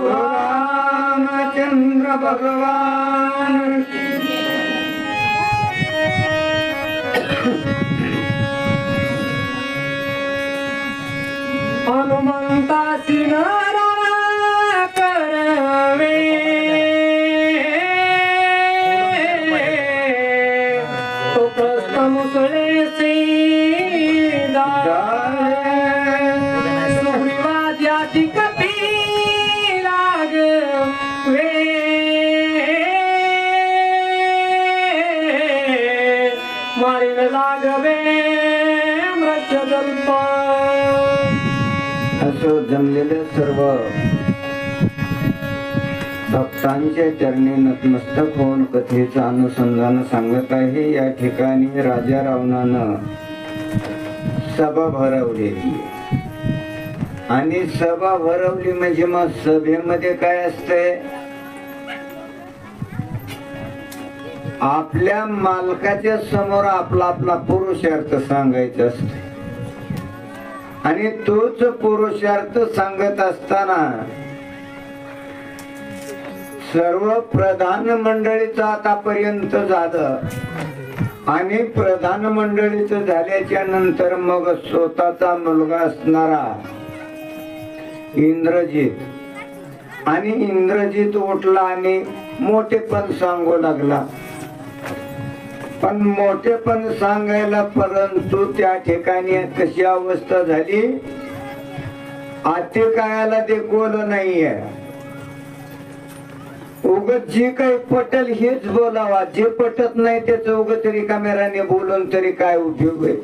रामचंद्र भगवान हनुमंतासी नारा करवे तो प्रस्त मुसळे सीधा सुग्रीवाद्याची कपी लागवे मारीन लागवे मृत्यजल्प असो जमलेले सर्व भक्तांच्या चरणी नतमस्तक होऊन कथेचं अनुसंधान सांगत आहे. या ठिकाणी राजा रावणानं सभा भरवलेली आणि सभा भरवली म्हणजे मग सभेमध्ये काय असतंय, आपल्या मालकाच्या समोर आपला आपला पुरुषार्थ सांगायचा असतो आणि तोच पुरुषार्थ सांगत असताना सर्व प्रधान मंडळीचं आतापर्यंत झालं आणि प्रधान मंडळीचं झाल्याच्या नंतर मग स्वतःचा मुलगा असणारा इंद्रजित आणि इंद्रजित उठला आणि मोठेपण सांगू लागला. पण मोठेपण सांगायला परंतु त्या ठिकाणी कशी अवस्था झाली, आतिकायाला ते गोल नाहीये. उगत जे काही पटल हेच बोलावा, जे पटत नाही त्याच उगत रिकाम्याने बोलून तरी काय उपयोग आहे.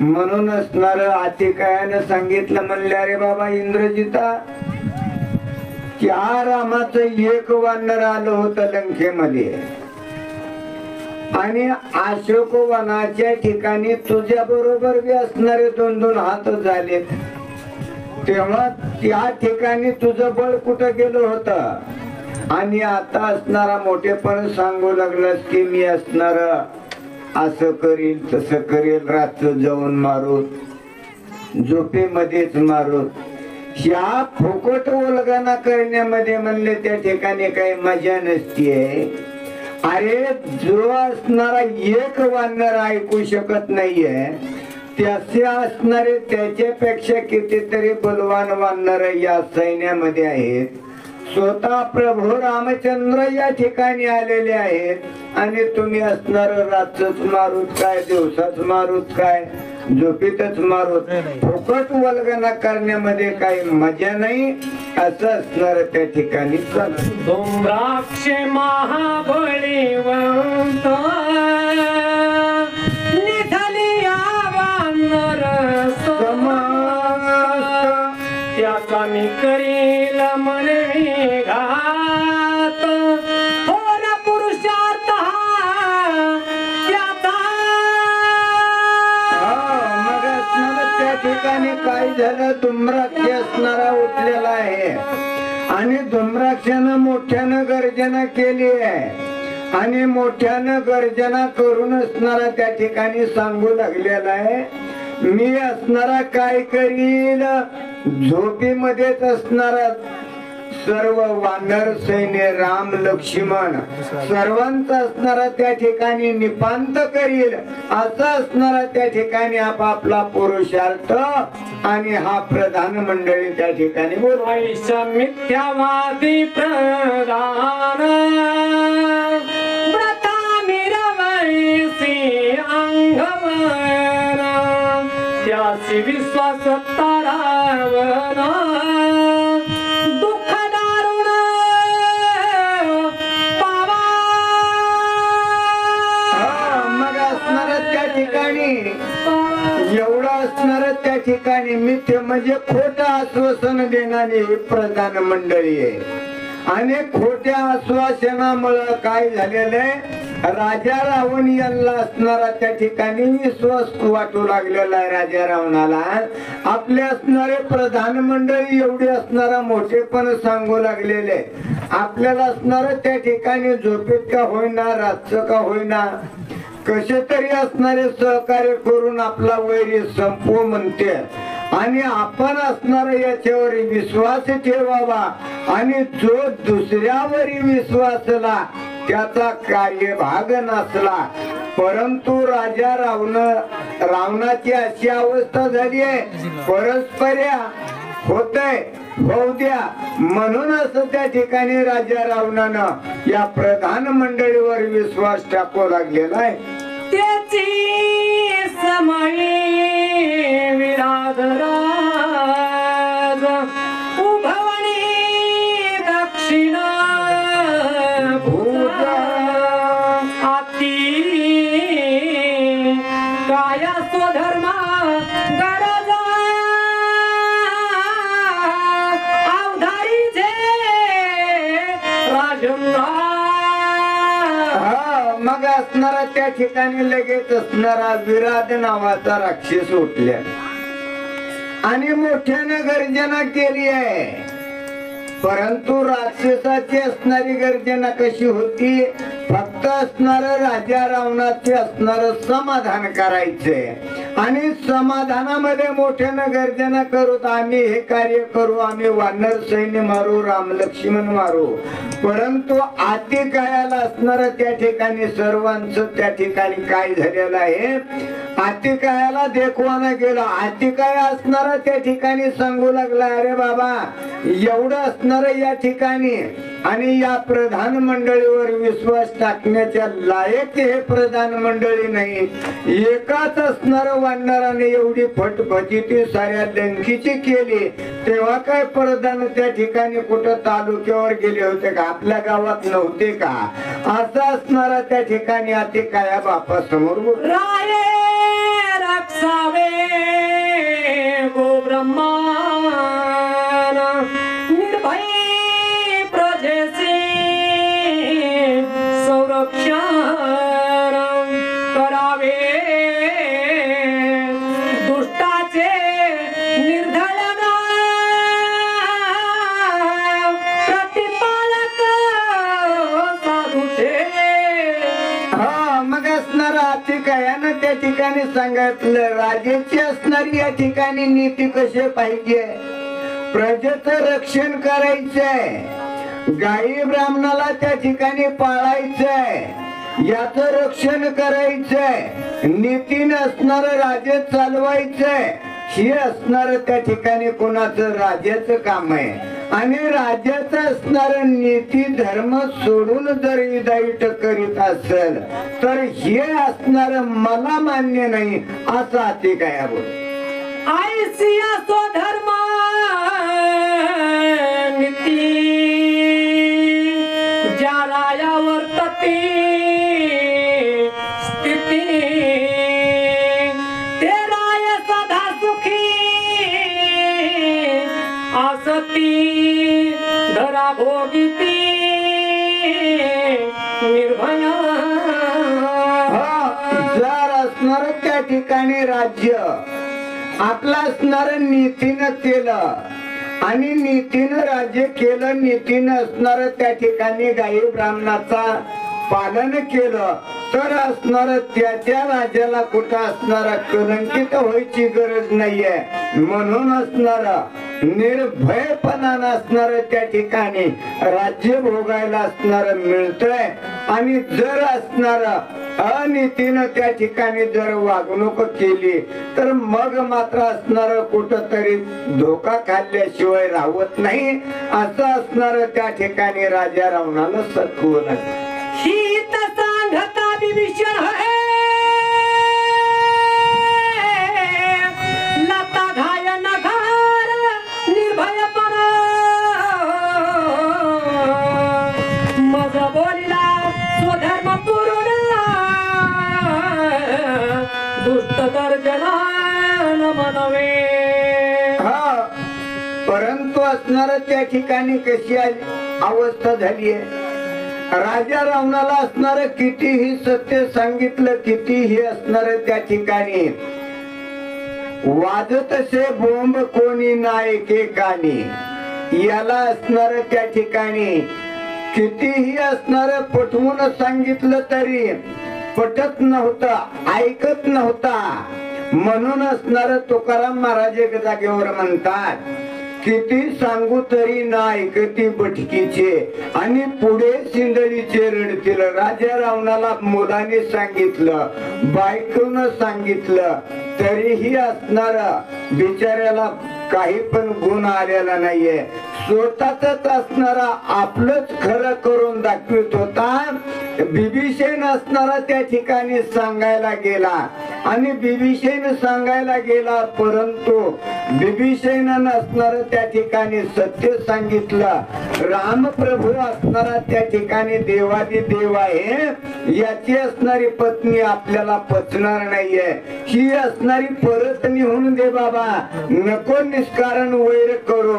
म्हणून असणार आतिकायानं सांगितलं, म्हणले अरे बाबा इंद्रजिता, त्या रामाचं एक वानर आलं होतं लंकेमध्ये आणि अशोकवनाच्या ठिकाणी तुझ्या बरोबर बी असणारे 2-2 हात झाले, तेव्हा त्या ठिकाणी तुझं बळ कुठं गेलं होतं आणि आता असणारा मोठेपण सांगू लागलास की मी असणार असं करील तसं करील, रात्र जाऊन मारू, झोपेमध्येच मारू. ह्या फुकट उलगणा करण्यामध्ये म्हणले त्या ठिकाणी काही मजा नसतीये. अरे जो असणारा एक वानर ऐकू शकत नाहीये, त्याचे असणारे त्याच्यापेक्षा कितीतरी बलवान वानर या सैन्यामध्ये आहेत. स्वतः प्रभू रामचंद्र या ठिकाणी आलेले आहेत आणि तुम्ही असणार रातच मारूत काय, दिवसाच मारूत काय, झोपेतच मारूत, फुकट वल्गना करण्यामध्ये काही मजा नाही असं असणार त्या ठिकाणी. धूम्राक्ष महाबळीवंत निधलिया वानर त्याचा मी करील मनवी घात, थोर पुरुषार्थ मग असणार त्या ठिकाणी काय झालं, धूम्राक्ष असणारा उठलेला आहे आणि धूम्राक्षानं मोठ्यानं गर्जना केली आहे आणि मोठ्यानं गर्जना करून असणारा त्या ठिकाणी सांगू लागलेला आहे, मी असणारा काय करील, झोपेमध्येच असणारा सर्व वानर सैन्य राम लक्ष्मण सर्वांचा असणारा त्या ठिकाणी निपांत करील, असा असणारा त्या ठिकाणी आपापला पुरुषार्थ आणि हा प्रधान मंडळी त्या ठिकाणी बोलायचा. मिथ्यावादी प्रधान व्रता मिरवैसी अंगवर, त्याची विश्वास तारावना, दुःख दारुण पावा. मग असणार त्या ठिकाणी एवढं असणार त्या ठिकाणी मिथ्य म्हणजे खोटं आश्वासन देणारी प्रधान मंडळी आहे आणि खोट्या आश्वासनामुळे काय झालेलं आहे, राजा रावण यांना असणारा त्या ठिकाणी विश्वास वाटू लागलेला आहे. राजा रावणाला आपले असणारे प्रधान मंडळी एवढे असणारा मोठेपण सांगू लागलेले, आपल्याला असणार त्या ठिकाणी झोपेत का होईना, रातचं का होईना, कसे तरी असणारे सहकार्य करून आपला वैरी संपवू म्हणते आणि आपण असणार याच्यावर विश्वास ठेवावा आणि जो दुसऱ्यावर विश्वासला त्याचा कार्यभाग नसला. परंतु राजा रावणाची अशी अवस्था झाली आहे, परस्पऱ्या होतय होऊ द्या म्हणून असं त्या ठिकाणी राजा रावणानं या प्रधान मंडळीवर विश्वास टाकू लागलेला आहे. त्याची समयी विराज राज उभवणी दक्षिण भूज आती काय स्वधर्मा गरज अवधारी जे राजंगा. मग असणारा त्या ठिकाणी लगेच असणारा विराट नावाचा राक्षस उठल्या आणि मोठ्यानं गर्जना केली आहे. परंतु राक्षसाची असणारी गर्जना कशी होती, फक्त असणार राजा रावणाचे असणार समाधान करायचे आणि समाधानामध्ये मोठ्यानं गर्जना करू, आम्ही हे कार्य करू, आम्ही वानर सैन्य मारू, राम लक्ष्मण मारू. परंतु आती काळाला असणार त्या ठिकाणी सर्वांचं त्या ठिकाणी काय झालेलं आहे, आती काळाला देखवाना गेला. आती काय असणार त्या ठिकाणी सांगू लागला, अरे बाबा एवढं असणार या ठिकाणी आणि या प्रधान मंडळीवर विश्वास टाकण्याच्या लायक हे प्रधान मंडळी नाही. एकाच असणार वानराने एवढी फटफटीती साऱ्या लंकीची केली, तेव्हा काय प्रधान त्या ठिकाणी कुठं तालुक्यावर गेले होते का, आपल्या गावात नव्हते का, असं असणारा त्या ठिकाणी अति काय बापा समोर राये रक्षावे गो ब्रह्मान निर्भय प्रजेचे संरक्षण करावे दुष्टाचे निर्धलन प्रतिपालक साधूचे. मग असणारा अति कायानं त्या ठिकाणी सांगितलं, राजाची असणारी या ठिकाणी नीती कशी पाहिजे, प्रजेचं रक्षण करायचंय, गायी ब्राह्मणाला त्या ठिकाणी पाळायचंय, याच रक्षण करायचंय, नीतीने असणार राज्य चालवायचंय, हे असणार त्या ठिकाणी कोणाचं राजाचं काम आहे. आणि राज्याचं असणार नीती धर्म सोडून जर विदाईट करीत असेल तर हे असणार मला मान्य नाही, असं अति काय बोल. आयसिया स्वधर्म नीती ज्याला या वर्तते स्थिती ते राय सदा सुखी आसती धरा भोगिती निर्भया. जर असणार त्या ठिकाणी राज्य आपलं असणार नीतीनं केलं आणि नीतीनं राज्य केलं, नीतीनं असणार त्या ठिकाणी गायी ब्राह्मणाचा पालन केलं तर असणार त्याच्या राज्याला कुठं असणारा कलंकित व्हायची गरज नाहीये. म्हणून असणार निर्भयपणानं असणार त्या ठिकाणी राज्य भोगायला असणार मिळतंय. आणि जर असणार अनीतीनं त्या ठिकाणी जर वागणूक केली तर मग मात्र असणार कुठं तरी धोका खाल्ल्याशिवाय राहत नाही, असं असणार त्या ठिकाणी राजा रावणाला सत्वलं. शीत सांगता विभीषण है लता घाय नघार निर्भय पर मज बोलिला स्वधर्म पुरुण दुष्ट दर्जना मनवे. परंतु असणार त्या ठिकाणी कशी अवस्था झाली आहे, राजा रावणाला असणार कितीही सत्य सांगितलं, कितीही असणार त्या ठिकाणी वाजत असे बोंब कोणी नाही एकेकानी, याला असणार त्या ठिकाणी कितीही असणार पटवून सांगितलं तरी पटत नव्हता, ऐकत नव्हता. म्हणून असणार तुकाराम महाराज एक जागेवर म्हणतात, किती सांगू तरी ना ऐकती भटकीचे आणि पुढे सिंदळीचे रडतील. राजा रावणाला मुलाने सांगितलं, बायकोनं सांगितलं, तरीही असणार बिचाऱ्याला काही पण गुण आलेला नाहीये. स्वतःच असणारा आपलंच खरं करून दाखवित होता. बिभीषण असणारा त्या ठिकाणी सांगायला गेला आणि बिभीषण सांगायला गेला, परंतु बिभीषण असणार त्या ठिकाणी सत्य सांगितलं. रामप्रभू असणारा त्या ठिकाणी देवादी देव आहे, याची असणारी पत्नी आपल्याला पचणार नाहीये. ही असणारी परत निघून दे बाबा, नको निष्कारण वैर करू,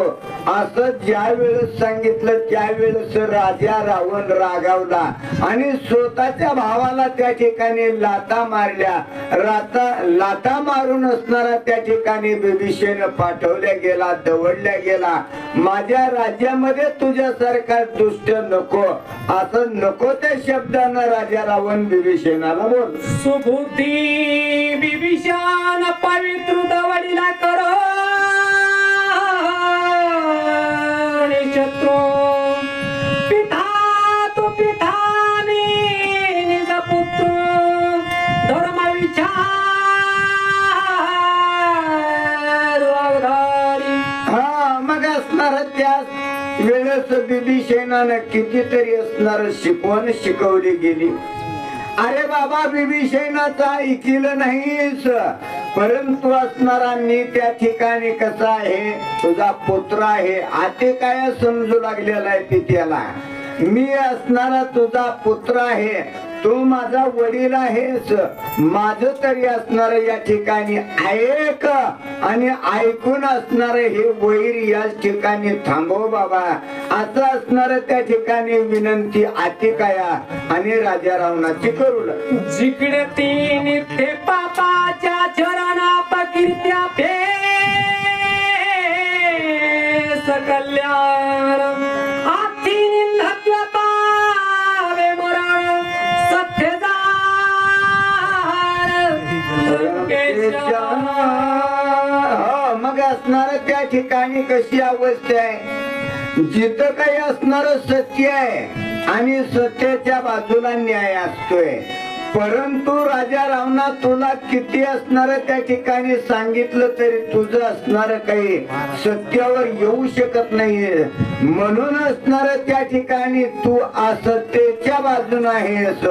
असं ज्या वेळेस सांगितलं त्यावेळेस राजा रावण रागावला आणि स्वतःच्या भावाला त्या ठिकाणी लाथा मारल्या. लाथा मारून असणारा त्या ठिकाणी बिभीषण पाठवल्या गेला, दवडल्या गेला. माझ्या राज्यामध्ये तुझ्यासारखा दुष्ट नको, असं नको त्या शब्दानं राजा रावण बिभीषणाला बोल. सुबुद्धी बिभीषण पवित्र दवडीला करो शत्रू पिता तो पिताने निज पुत्र धर्म विचार वागधारी. हा मग असणार त्या वेळेस बिभीषणानं कितीतरी असणार शिकवण शिकवली गेली. अरे बाबा बिभीषणाचं ऐकलं नाहीस, परंतु असणारा मी त्या ठिकाणी कसा आहे, तुझा पुत्र आहे, आते काय समजू लागलेला आहे ती त्याला. मी असणारा तुझा पुत्र आहे, तू माझा वडील आहेस, माझं तरी असणार या ठिकाणी ऐक आणि ऐकून असणार हे वैर या ठिकाणी थांबव बाबा, असं असणार त्या ठिकाणी विनंती आतिकाया आणि राजा रावणाची करू लाग. जिकडे तीन ते पापाच्या चरणा पकिर्त्या फे सकल्याण आती निंदत्या पावे मरण सत्य मग असणार त्या ठिकाणी कशी अवस्था आहे, जिथं काही असणार सत्य आहे आणि सत्याच्या बाजूला न्याय असतोय. परंतु राजा रावणा तुला किती असणार त्या ठिकाणी सांगितलं तरी तुझं असणार काही सत्यावर येऊ शकत नाहीये. म्हणून असणार त्या ठिकाणी तू असत्याच्या बाजून आहेस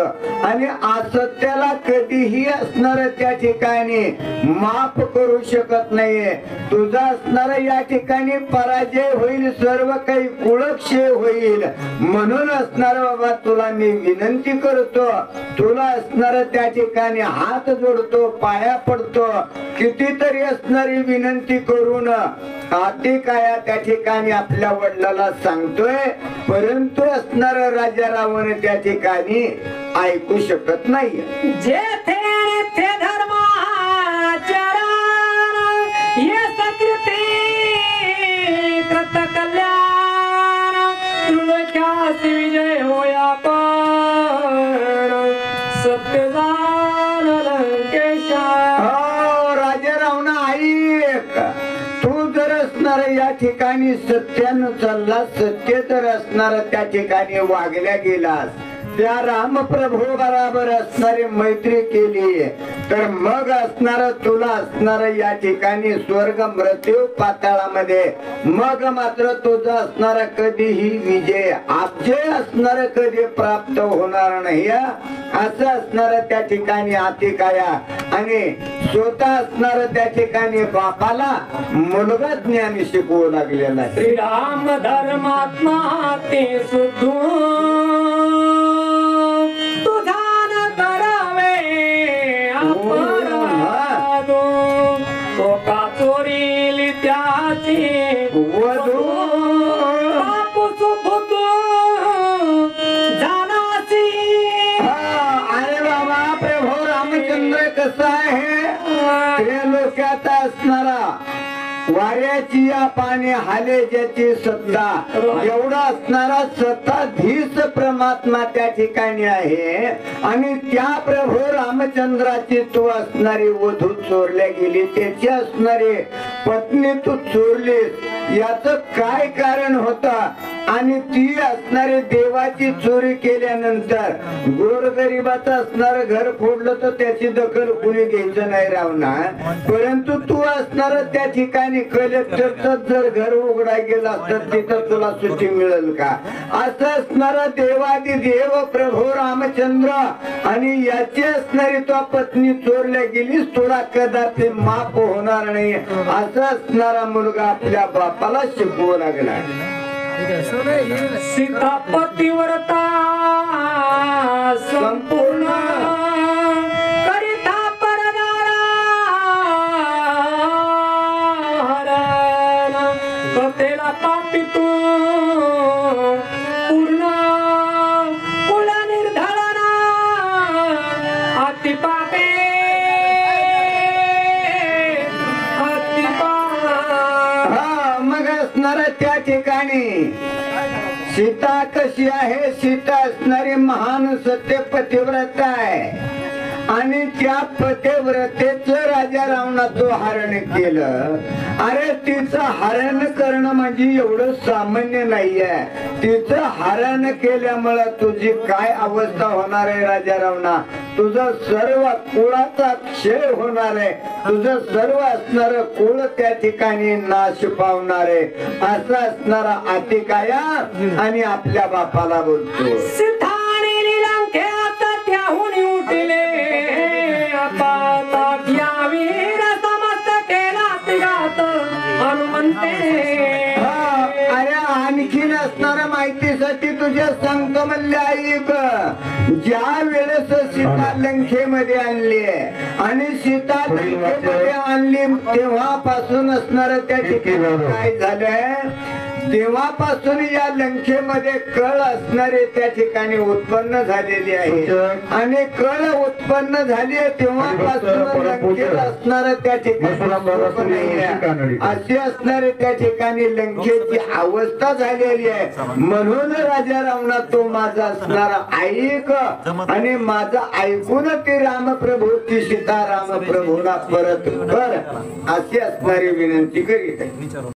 आणि असत्याला कधीही असणार त्या ठिकाणी माफ करू शकत नाहीये. तुझा असणार या ठिकाणी पराजय होईल, सर्व काही कुळक्षय होईल. म्हणून असणार बाबा तुला मी विनंती करतो, तुला असणार त्या ठिकाणी हात जोडतो, पाया पडतो, कितीतरी असणारी विनंती करून आतिकाया त्या ठिकाणी आपल्या वडिलाला सांगतोय. परंतु असणार राजा रावण त्या ठिकाणी ऐकू शकत नाही. जेथे ते धर्माचरण ये सकृती कृत कल्याण तुळख्यासी विजय होया पण सत्य लंकेशा. राजा रावणा ऐक, तू जर असणार या ठिकाणी सत्यानं चालला, सत्य जर असणार त्या ठिकाणी वागल्या गेलास, त्या रामप्रभू बरोबर असणारी मैत्री केली, तर मग असणार तुला असणार या ठिकाणी स्वर्ग मृत्यू पाताळामध्ये मग मात्र तुझा असणारा कधीही विजय आपजय असणार कधी प्राप्त होणार नाही. असं असणार त्या ठिकाणी आतिकाया आणि स्वतः असणार त्या ठिकाणी बापाला मुलगा ज्ञान शिकवू लागलेला आहे. श्रीराम धर्मात्मा ते सुधू तुझान करावे अपराधो तो का चोरील त्याची वधू बापू सुबुद्धू जानासी. अरे बाबा प्रभू रामचंद्र कसा आहे, त्रैलोक्यात असणारा वाऱ्याची या पाणी हाले ज्याची सत्ता, एवढा असणारा सत्ताधीश परमात्मा त्या ठिकाणी आहे. आणि त्या प्रभू रामचंद्राची तू असणारी वधू चोरल्या गेली, त्याची असणारी पत्नी तू चोरलीस, याच काय कारण होत? आणि ती असणारी देवाची चोरी केल्यानंतर गोरगरिबाचं असणार घर फोडलं तर त्याची दखल कुणी घ्यायचं नाही रावणार. परंतु तू असणार त्या ठिकाणी कलेक्टरचं जर घर उघडाय गेला तर तिथं तुला सुट्टी मिळेल का? असं असणारा देवादी देव प्रभू रामचंद्र आणि याची असणारी तो पत्नी चोरल्या गेलीस, तुला कदापि माफ होणार नाही. असं असणारा मुलगा आपल्या बापाला शिकवू लागला. सीता पतिव्रता संपूर्ण करिता परदारा हरण, कथेला पापी तू पूर्ण कुल निर्धरणा अति पापे अति हा, मग असणारा त्या ठिकाणी सीता कशी आहे? सीता असणारी महान सत्य पतिव्रता आहे. आणि त्या पतिव्रतेच राजा रावणा तो हरण केलं. अरे तिचं हरण करणं म्हणजे एवढं सामान्य नाहीये. तिचं हरण केल्यामुळे तुझी काय अवस्था होणार आहे राजा रावणा? तुझं सर्व कुळाचा क्षय होणार आहे. तुझं सर्व असणार कुळ त्या ठिकाणी नाश पावणार आहे. असा असणारा अतिकाया आणि आपल्या बापाला बोलतो. सिद्धाने लंकेत त्याहून उठले पाता या वीर समस्त केला तिघात हनुमंते. अरे आणखीन असणाऱ्या माहितीसाठी तुझ्या सांगतो म्हणले ऐक. ज्या वेळेस सीता लंकेमध्ये आणली आणि सीता लंकेमध्ये आणली तेव्हापासून असणार त्या ठिकाणी काय झालंय? तेव्हापासून या लंकेमध्ये कळ असणारे त्या ठिकाणी उत्पन्न झालेली आहे. आणि कळ उत्पन्न झाली तेव्हापासून लंकेत असणार त्या ठिकाणी अशी असणारे त्या ठिकाणी लंकेची अवस्था झालेली आहे. म्हणून राजा रावणा तो माझा असणारा ऐक आणि माझा ऐकून ते रामप्रभू ती सीता रामप्रभूला परत कर अशी असणारी विनंती करीत आहे.